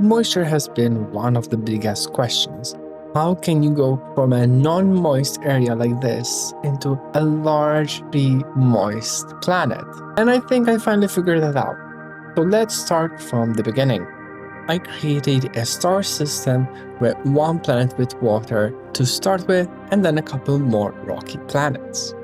Moisture has been one of the biggest questions. How can you go from a non-moist area like this into a largely moist planet? And I think I finally figured that out. So let's start from the beginning. I created a star system with one planet with water to start with, and then a couple more rocky planets.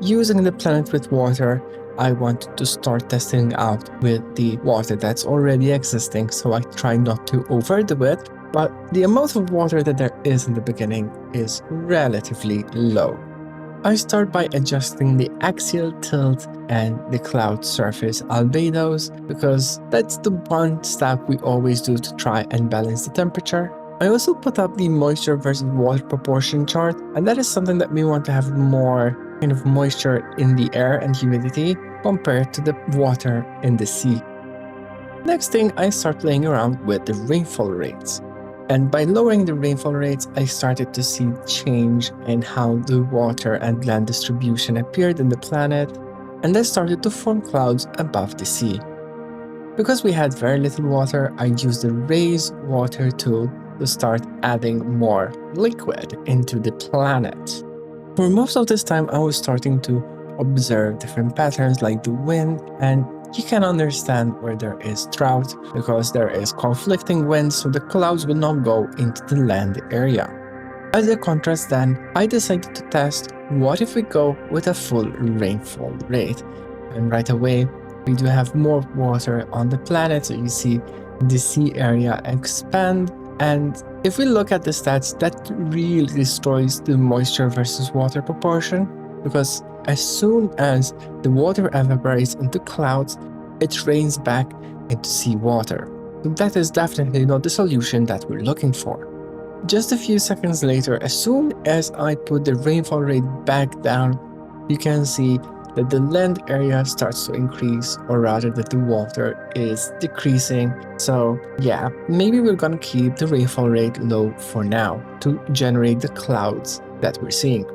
Using the planet with water, I wanted to start testing out with the water that's already existing, so I try not to overdo it, but the amount of water that there is in the beginning is relatively low. I start by adjusting the axial tilt and the cloud surface albedos, because that's the one step we always do to try and balance the temperature. I also put up the moisture versus water proportion chart, and that is something that we want to have more kind of moisture in the air and humidity compared to the water in the sea. Next thing, I start playing around with the rainfall rates. And by lowering the rainfall rates, I started to see change in how the water and land distribution appeared in the planet, and I started to form clouds above the sea. Because we had very little water, I used the raise water tool to start adding more liquid into the planet. For most of this time, I was starting to observe different patterns like the wind, and you can understand where there is drought because there is conflicting winds, so the clouds will not go into the land area. As a contrast then, I decided to test what if we go with a full rainfall rate. And right away, we do have more water on the planet, so you see the sea area expand. And if we look at the stats, that really destroys the moisture versus water proportion, because as soon as the water evaporates into clouds, it rains back into seawater. So that is definitely not the solution that we're looking for. Just a few seconds later, as soon as I put the rainfall rate back down, you can see that the land area starts to increase, or rather that the water is decreasing. So yeah, maybe we're gonna keep the rainfall rate low for now to generate the clouds that we're seeing.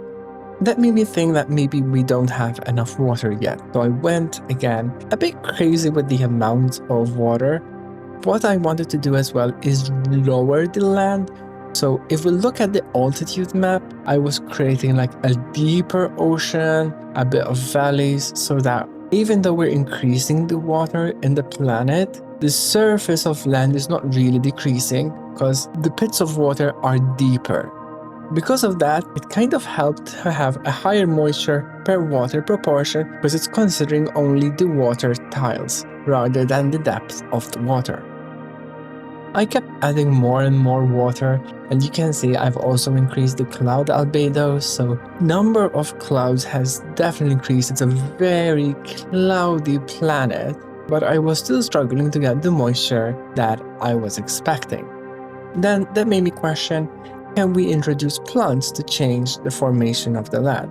That made me think that maybe we don't have enough water yet. So I went again a bit crazy with the amount of water. What I wanted to do as well is lower the land. So if we look at the altitude map, I was creating like a deeper ocean, a bit of valleys, so that even though we're increasing the water in the planet, the surface of land is not really decreasing because the pits of water are deeper. Because of that, it kind of helped to have a higher moisture per water proportion because it's considering only the water tiles rather than the depth of the water. I kept adding more and more water, and you can see I've also increased the cloud albedo, so number of clouds has definitely increased. It's a very cloudy planet, but I was still struggling to get the moisture that I was expecting. Then that made me question, can we introduce plants to change the formation of the land?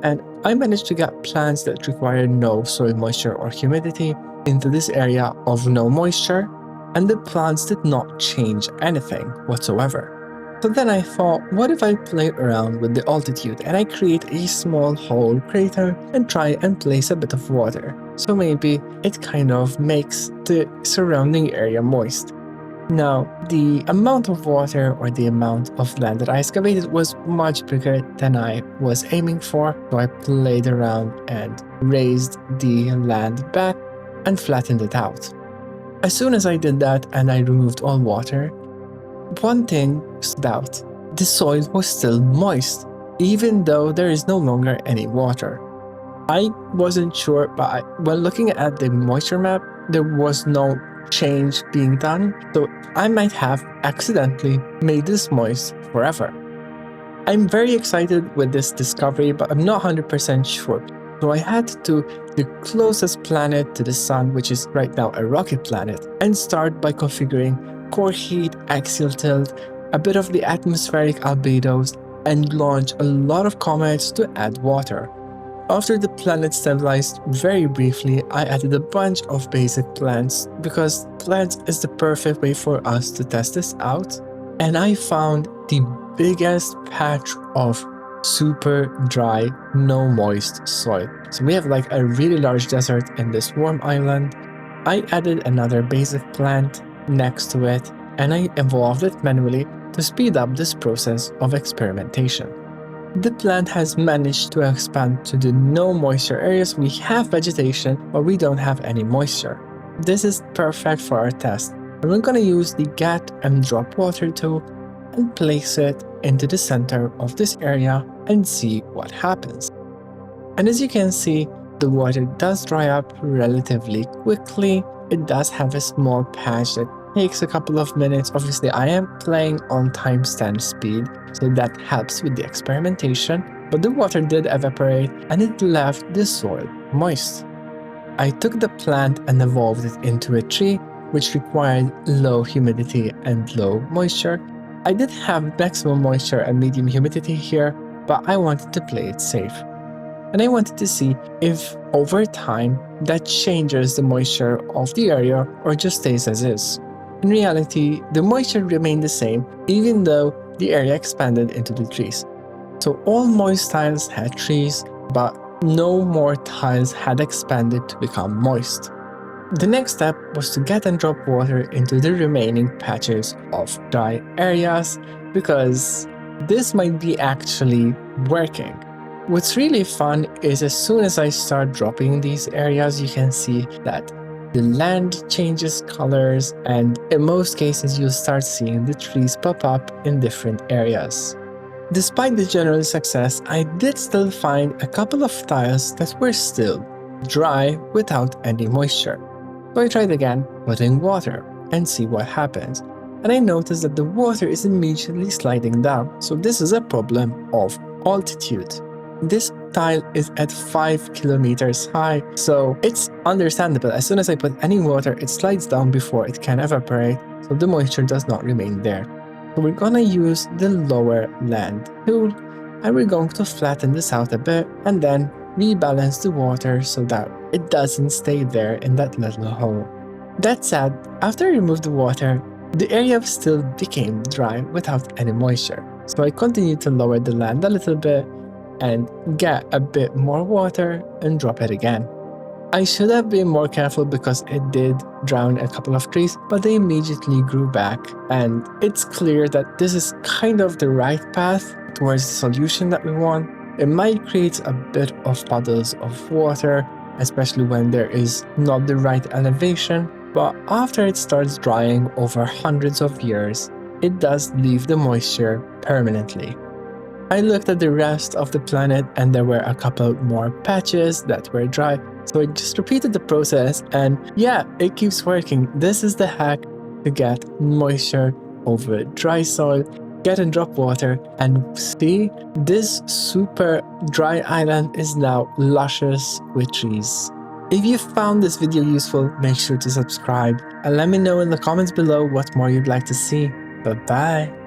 And I managed to get plants that require no soil moisture or humidity into this area of no moisture, and the plants did not change anything whatsoever. So then I thought, what if I play around with the altitude and I create a small hole crater and try and place a bit of water, so maybe it kind of makes the surrounding area moist. Now, the amount of water or the amount of land that I excavated was much bigger than I was aiming for, so I played around and raised the land back and flattened it out. As soon as I did that and I removed all water, one thing stood out. The soil was still moist, even though there is no longer any water. I wasn't sure, but when looking at the moisture map, there was no change being done, so I might have accidentally made this moist forever. I'm very excited with this discovery, but I'm not 100% sure. So I had to the closest planet to the sun, which is right now a rocky planet, and start by configuring core heat, axial tilt, a bit of the atmospheric albedos, and launch a lot of comets to add water. After the planet stabilized very briefly, I added a bunch of basic plants because plants is the perfect way for us to test this out. And I found the biggest patch of super dry, no moist soil. So we have like a really large desert in this warm island. I added another basic plant next to it, and I evolved it manually to speed up this process of experimentation. The plant has managed to expand to the no moisture areas. We have vegetation, but we don't have any moisture. This is perfect for our test. And we're going to use the get and drop water tool and place it into the center of this area and see what happens. And as you can see, the water does dry up relatively quickly. It does have a small patch that takes a couple of minutes. Obviously, I am playing on timestamp speed, so that helps with the experimentation, but the water did evaporate and it left the soil moist. I took the plant and evolved it into a tree, which required low humidity and low moisture. I did have maximum moisture and medium humidity here, but I wanted to play it safe. And I wanted to see if over time that changes the moisture of the area or just stays as is. In reality, the moisture remained the same even though the area expanded into the trees. So all moist tiles had trees, but no more tiles had expanded to become moist. The next step was to get and drop water into the remaining patches of dry areas, because this might be actually working. What's really fun is as soon as I start dropping in these areas, you can see that the land changes colors, and in most cases you'll start seeing the trees pop up in different areas. Despite the general success, I did still find a couple of tiles that were still dry without any moisture. So I tried again putting water and see what happens. And I noticed that the water is immediately sliding down, so this is a problem of altitude. This tile is at 5 kilometers high, so it's understandable. As soon as I put any water, it slides down before it can evaporate, so the moisture does not remain there. So we're gonna use the lower land tool, and we're going to flatten this out a bit and then rebalance the water so that it doesn't stay there in that little hole. That said, after I removed the water, the area still became dry without any moisture. So I continued to lower the land a little bit and get a bit more water and drop it again. I should have been more careful because it did drown a couple of trees, but they immediately grew back, and it's clear that this is kind of the right path towards the solution that we want. It might create a bit of puddles of water, especially when there is not the right elevation, but after it starts drying over hundreds of years, it does leave the moisture permanently. I looked at the rest of the planet and there were a couple more patches that were dry, so I just repeated the process, and yeah, it keeps working. This is the hack to get moisture over dry soil, get and drop water, and see, this super dry island is now luscious with trees. If you found this video useful, make sure to subscribe and let me know in the comments below what more you'd like to see. Bye bye.